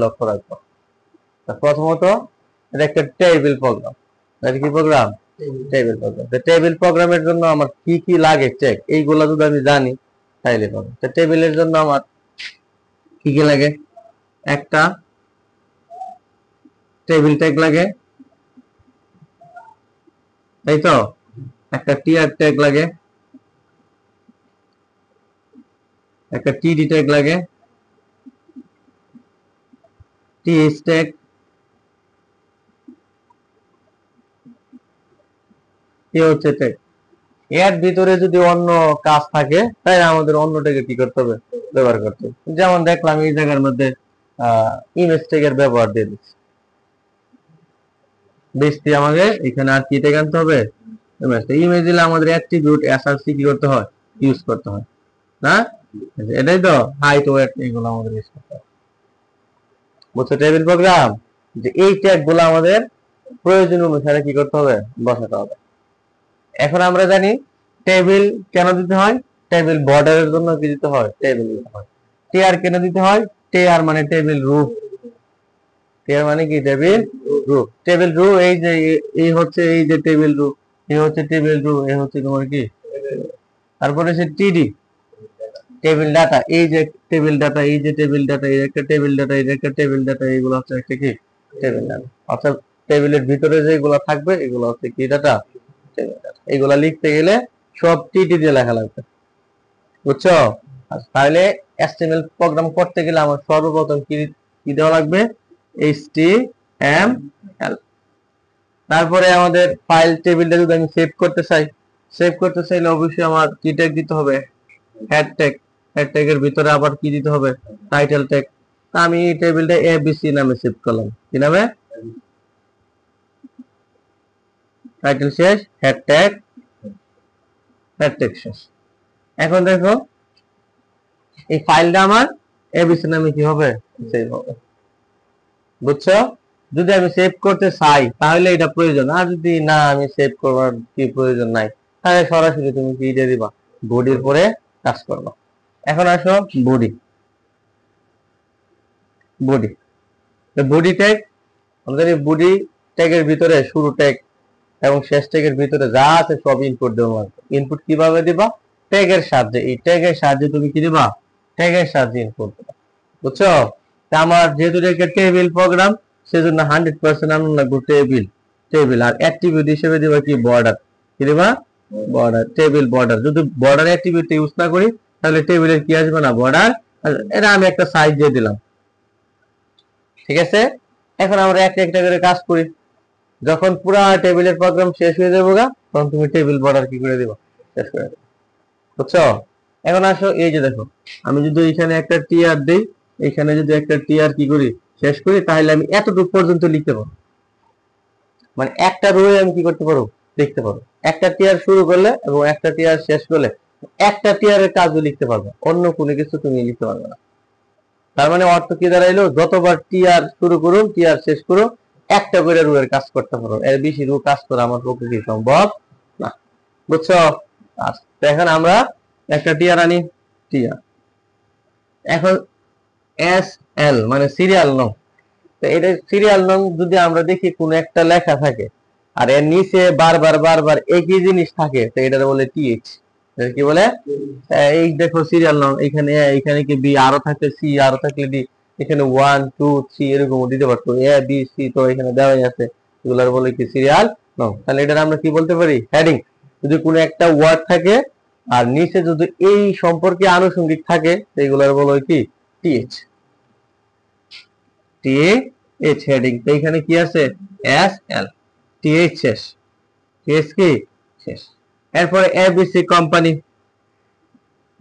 লক্ষ্য রাখবো। প্রথমত এটা একটা টেবিল প্রোগ্রাম। এটা কি প্রোগ্রাম? Table programme. টেবিল প্রোগ্রামের জন্য আমার কি কি লাগে চেক, এইগুলা যদি আমি জানি তাইলে পাবো। টেবিলের জন্য আমার কি কি লাগে? একটা টেবিল ট্যাগ লাগে, তাই তো? একটা টিআর ট্যাগ লাগে, একটা টিডি ট্যাগ লাগে, টিএস ট্যাগ, এ হচ্ছে ট্যাগ। এর ভিতরে যদি অন্য কাজ থাকে তাই আমাদের অন্য ট্যাগে কি করতে হবে? ব্যবহার করতে হবে। যেমন দেখলাম এই জায়গার মধ্যে ইমেজ ট্যাগের ব্যবহার দিয়ে দিচ্ছি। বেশি আমাদের এখানে আর কি ট্যাগ আনতে হবে? ইমেজ দিলে আমাদের অ্যাট্রিবিউট এসআরসি কি করতে হয়? ইউজ করতে হয় না? এটাই তো হাইট ওয়েট এগুলো আমাদের ইউজ করতে হয়। বুঝছো টেবিল প্রোগ্রাম? যে এই ট্যাগ গুলো আমাদের প্রয়োজন অনুসারে কি করতে হবে? বসাতে হবে। এখন আমরা জানি টেবিল কেন দিতে হয়? টেবিল বর্ডারের জন্য কি দিতে হয়? টেবিল দিতে হয়। টিআর কেন দিতে হয়? টিআর মানে টেবিল রুট। টিআর মানে কি? Table root. টেবিল রু এই যে এই হচ্ছে এই যে টেবিল রু, এই হচ্ছে টেবিল রু, এই হচ্ছে তোমার কি? তারপরে সে টিডি টেবিল ডাটা, এই যে টেবিল ডাটা, এই যে টেবিল ডাটা, এই একটা টেবিল ডাটা, এই একটা টেবিল ডাটা, এইগুলো হচ্ছে একটা কি? Table data. অর্থাৎ টেবিলের ভিতরে যেগুলো থাকবে এগুলো হচ্ছে কি ডাটা? Table data. এগুলা লিখতে গেলে সব টিডি দিয়ে লেখা লাগবে। বুঝছো? তাহলে এসটিএমএল প্রোগ্রাম করতে গেলে আমার সর্বপ্রথম কি কি দেওয়া লাগবে? এইচটিএমএল। তারপরে আমাদের ফাইল টেবিলটা যদি আমি সেভ করতে চাইলে অবশ্যই আমার কি ট্যাগ দিতে হবে? Head tag. হেড ট্যাগের ভিতরে আবার কি দিতে হবে? Title tag. আমি এই টেবিলটা এবিসি নামে সেভ করলাম। কি নামে? টাইটেল শেষ, হেড ট্যাগ শেষ। এখন দেখো এই ফাইলটা আমার এবিসি নামে কি হবে? সেভ হবে। বুঝছো? যদি আমি সেভ করতে চাই তাহলে এটা প্রয়োজন, আর যদি না আমি সেভ করবার কি প্রয়োজন নাই তাহলে সরাসরি তুমি কি দিয়ে দিবা? বডির পরে কাজ করবা। এখন আসো বডি। বডি বডি ট্যাগ, আমাদের এই বডি ট্যাগের ভিতরে শুরু ট্যাগ এবং শেষ ট্যাগের ভিতরে যা আছে সব ইনপুট দেওয়া লাগবে। ইনপুট কিভাবে দিবা? ট্যাগের সাহায্যে। এই ট্যাগের সাহায্যে তুমি কি দিবা? ট্যাগের সাহায্যে ইনপুট দিবা। বুঝছো? তা আমার যেহেতু একটা টেবিল প্রোগ্রাম সেজন্য 100% আনন্দ লাগবে টেবিল। টেবিল আর অ্যাট্রিবিউট হিসেবে দিবা কি? বর্ডার। কি দিবা? বর্ডার। Table border. যদি বর্ডার অ্যাট্রিবিউট ইউজ না করি তাহলে টেবিলের কি আসবে না? বর্ডার। এটা আমি একটা সাইজ দিয়ে দিলাম। ঠিক আছে? এখন আমরা একটা একটা করে কাজ করি। যখন পুরো টেবিলের প্রোগ্রাম শেষ হয়ে যাবে তখন তুমি টেবিল বর্ডার কি করে দিবা? শেষ করে দিবা। বুঝছো? এখন আসো এই যে দেখো, আমি যদি এখানে একটা টিআর দেই, এখানে যদি একটা টিআর কি করি? শেষ করি, তাহলে আমি এতটুকু পর্যন্ত লিখতে পারবো। মানে একটা রো আমি কি করতে পারবো? লিখতে পারবো। একটা টিআর শুরু করলে এবং একটা টিআর শেষ করলে একটা টিআর এর কাজও লিখতে পারবো, অন্য কোনো কিছু তুমি লিখতে পারবে না। তার মানে অর্থ কি দাঁড়াইলো? যতবার টিআর শুরু করুন টিআর শেষ করুন একটা করে রু এর কাজ করতে পারো, এর বেশি রু কাজ করা আমার পক্ষে কি সম্ভব না। বুঝছো? আচ্ছা, এখন আমরা একটা টিআর আনি। টিআর এখন এস এল মানে সিরিয়াল নং। তো এটা সিরিয়াল নং যদি আমরা দেখি কোন একটা লেখা থাকে আর এর নিচে বারবার বারবার একই জিনিস থাকে তো এটা বলে টিএইচ। কি বলে? এই দেখো সিরিয়াল নং, এখানে এখানে কি বি আরো থাকলে সি, আরো থাকলে ডি, এখানে 1 2 3 এরকম দিতে পারতো, এ বি সি তো এখানে দেওয়াই আছে, এগুলার বলে কি? সিরিয়াল নং। তাহলে এটার আমরা কি বলতে পারি? হেডিং। যদি কোনো একটা ওয়ার্ড থাকে আর নিচে যদি এই সম্পর্কে আনুষঙ্গিক থাকে এগুলার বলে কি? টিএইচ। TH heading. তো এখানে কি আছে? S L. টিএইচ শেষ। টিএইচ কি? শেষ। এরপরে এবিসি কোম্পানি,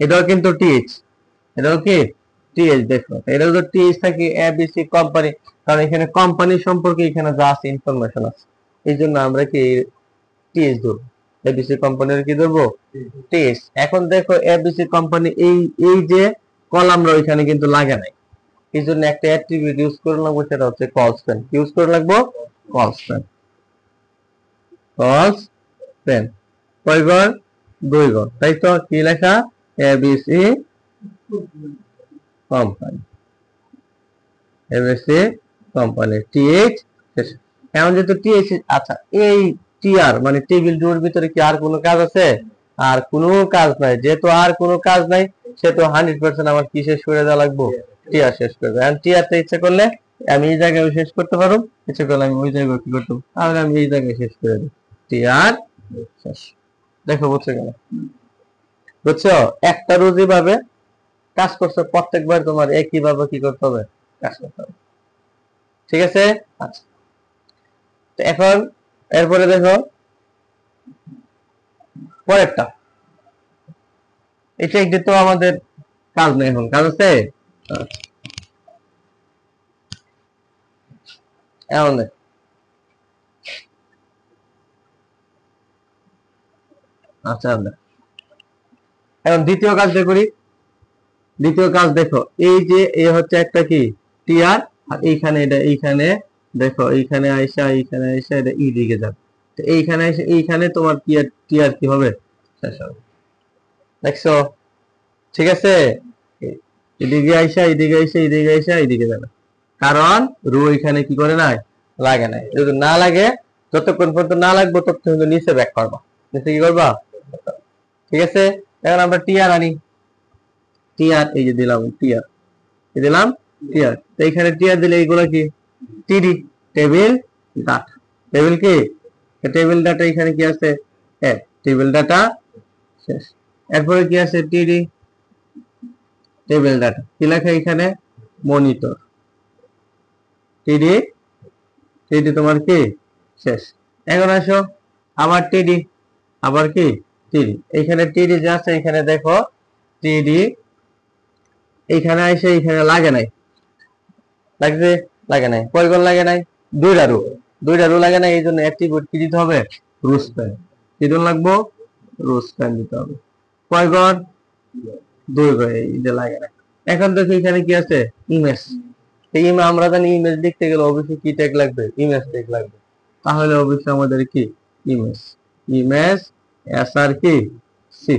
এটাও কিন্তু টিএইচ। এটাও কি? টিএইচ। দেখো এটা যদি টিএইচ থাকে এবিসি কোম্পানি, কারণ এখানে কোম্পানি সম্পর্কে এখানে যা আছে ইনফরমেশন আছে, এই জন্য আমরা কি টিএইচ ধরবো। এবিসি কোম্পানির কি ধরবো? টিএইচ। এখন দেখো এবিসি কোম্পানি এই এই যে কলামরা ওইখানে কিন্তু লাগে নাই, এই জন্য একটা অ্যাট্রিবিউট ইউজ করে লাগবো, সেটা হচ্ছে কনস্ট্যান্ট। ইউজ করে লাগবো কনস্ট্যান্ট। কনস্ট্যান্ট কয় ঘর? 2 ঘর। তাই তো কি লেখা? ABC company. MSC company TH. এখন যেহেতু টিএইচ, আচ্ছা এই টিআর মানে টেবিল ডোর ভিতরে কি আর কোনো কাজ আছে? আর কোনো কাজ নাই। যেহেতু আর কোনো কাজ নাই সেহেতু 100% আমার কি শেষ করে দেওয়া লাগবে? টিআর শেষ করে দেবো। টিআরটা ইচ্ছা করলে আমি এই জায়গায় শেষ করতে পারো, ইচ্ছা করলে আমি ওই জায়গায় কি করতে পারবো, তাহলে আমি এই জায়গায় শেষ করে দিই। টিআর শেষ। দেখো বুঝছো কেন? বুঝছো? একটা রোজই ভাবে কাজ করছো, প্রত্যেকবার তোমার একই ভাবে কি করতে হবে? কাজ করতে হবে। ঠিক আছে? আচ্ছা, তো এখন এরপরে দেখো পরেরটা। এটা একটু তো আমাদের কাজ নেই, এখন কাজ আছে। এমন আচ্ছা, এখন দ্বিতীয় কাজটা করি। দ্বিতীয় কাজ দেখো, এই যে এ হচ্ছে একটা কি টিআর, আর এইখানে এটা এইখানে দেখো, এইখানে আইসা এটা ই দিকে যাবে। তো এইখানে এসে এইখানে তোমার টিআর টিআর কি হবে? শেষ হবে। দেখছো? ঠিক আছে, এদিকে আইসা এদিকে আইসা এদিকে আইসা এদিকে যাবে, কারণ রো এখানে কি করে নাই? লাগে নাই। যদি না লাগে, যতক্ষণ পর্যন্ত না লাগবে ততক্ষণ পর্যন্ত নিচে ব্যাক করবা। নিচে কি করবা? ঠিক আছে, এখন আমরা টিআর আনি। টিআর এই যে দিলাম, টিআর দিলাম, টিআর। তো এখানে টিআর দিলে এইগুলো কি? টিডি, টেবিল ডাটা। টেবিল কি? টেবিল ডাটা এখানে কি আছে? হ্যাঁ, টেবিল ডাটা শেষ। এরপরে কি আছে? টিডি, টেবিল ডাটা। কি লেখা এখানে? মনিটর। টিডি, টিডি তোমার কি? শেষ। এখন আসো আবার টিডি, আবার কি? টিডি। এখানে টিডি যে আছে এখানে দেখো, টিডি এইখানে এসে এখানে লাগে নাই। লাগছে? লাগে নাই। কয়গণ লাগে নাই? দুইটা রো। দুইটা রো লাগে নাই, এই জন্য অ্যাট্রিবিউট কি দিতে হবে? Rho span. কি জন লাগবো? রো স্প্যান দিতে হবে। কয়গণ? দুই গণ, এই যে লাগে নাই। এখন দেখো এখানে কি আছে? ইমেজ। এই আমরা জানি ইমেজ লিখতে গেলে অবশ্যই কি ট্যাগ লাগবে? ইমেজ ট্যাগ লাগবে। তাহলে অবশ্যই আমাদের কি? ইমেজ, ইমেজ এসআর কি? C,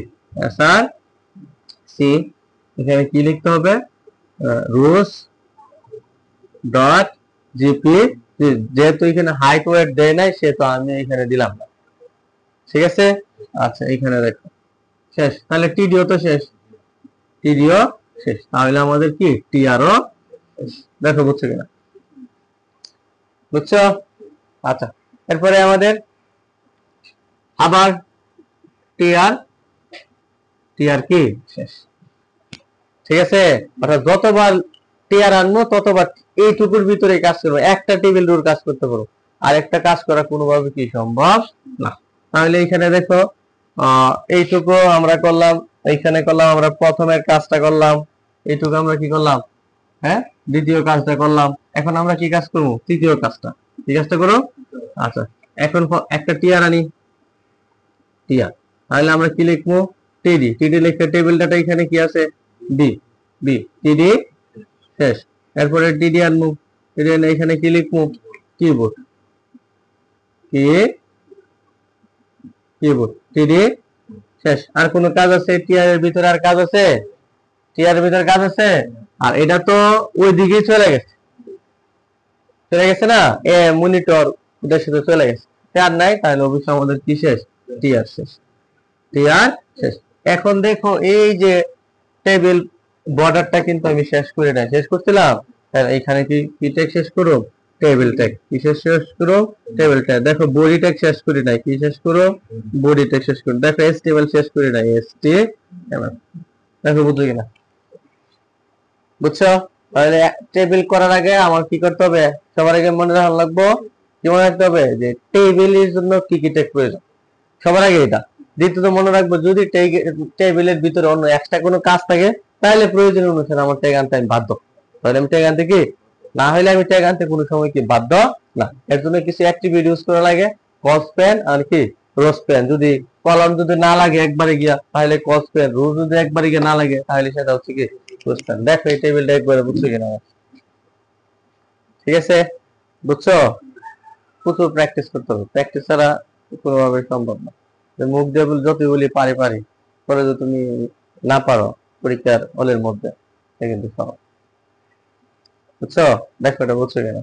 SR C. এখানে কি লিখতে হবে? Rose dot GP. যেহেতু এখানে হাইট ওয়েট দেয় নাই সেহেতু আমি এখানে দিলাম না। ঠিক আছে, আচ্ছা এখানে দেখো শেষ। তাহলে টিডিও তো শেষ, টিডিও শেষ। তাহলে আমাদের কি? টিআরও শেষ। দেখো বুঝছো কিনা? বুঝছো? আচ্ছা, এরপরে আমাদের আবার টিআর, টিআর কি? শেষ। ঠিক আছে, অর্থাৎ যতবার টিআর আনবো ততবার এইটুকুর ভিতরে কাজ করবো। একটা টেবিল রুর কাজ করতে পারো, আর একটা কাজ করা কোনোভাবে কি সম্ভব না। তাহলে এখানে দেখো এইটুকু আমরা করলাম, এইখানে করলাম আমরা প্রথমের কাজটা করলাম, এইটুকু আমরা কি করলাম? হ্যাঁ, দ্বিতীয় কাজটা করলাম। এখন আমরা কি কাজ করবো? তৃতীয় কাজটা। কি কাজটা করো? আচ্ছা, এখন একটা টিআর আনি, টিআর। তাহলে আমরা কি লিখবো? টিডি। টিডি লিখতে টেবিল ডাটা এখানে কি আছে? বি, বি টিডি শেষ। এরপরে টিডি আনবো, টিডি এখানে কি লিখবো? কিবোর্ড, কি কিবোর্ড টিডি শেষ। আর কোন কাজ আছে টিআর এর ভিতরে? আর কাজ আছে? টিআর এর ভিতরে কাজ আছে? আর এটা তো ওই দিকে চলে গেছে, চলে গেছে না? এ মনিটর ওদের সাথে চলে গেছে, টিআর নাই। তাহলে অবশ্যই আমাদের কি শেষ? টিআর শেষ, টিআর শেষ। এখন দেখো এই যে টেবিল বর্ডারটা কিন্তু আমি শেষ করে নাই, শেষ করছিলাম। এখানে কি কি ট্যাগ শেষ করো? Table tag. কি শেষ করো? Table tag. দেখো বডি ট্যাগ শেষ করি নাই, কি শেষ করো? বডি ট্যাগ শেষ করো। দেখো এসটিএমএল শেষ করি নাই, এসটিএমএল। দেখো বুঝছো কিনা? বুঝছো? তাহলে টেবিল করার আগে আমার কি করতে হবে? সবার আগে মনে রাখা লাগবো, কি মনে রাখতে হবে? যে টেবিলের জন্য কি কি ট্যাগ প্রয়োজন, সবার আগে এটা। দ্বিতীয়ত মনে রাখবো, যদি টেবিলের ভিতরে অন্য এক্সট্রা কোনো কাজ থাকে তাহলে প্রয়োজন অনুসারে আমার ট্যাগ আনতে আমি বাধ্য। তাহলে আমি ট্যাগ আনতে কি? না হলে আমি ট্যাগ আনতে কোনো সময় কি বাধ্য না। এর জন্য কিছু অ্যাট্রিবিউট ইউজ করা লাগে, কস প্যান আর কি রোজ প্যান। যদি কলম যদি না লাগে একবারে গিয়া তাহলে কস প্যান, রোজ যদি একবারে গিয়া না লাগে তাহলে সেটা হচ্ছে কি রোজ প্যান। দেখো এই টেবিলটা একবারে বুঝছো কিনা? ঠিক আছে, বুঝছো? প্রচুর প্র্যাকটিস করতে হবে, প্র্যাকটিস ছাড়া কোনোভাবে সম্ভব না। মুখ দিয়ে যতই বলি পারি পারি, পরে যদি তুমি না পারো পরীক্ষার হলের মধ্যে, এটা কিন্তু সহজ। বুঝছো? দেখো এটা বুঝছো কিনা।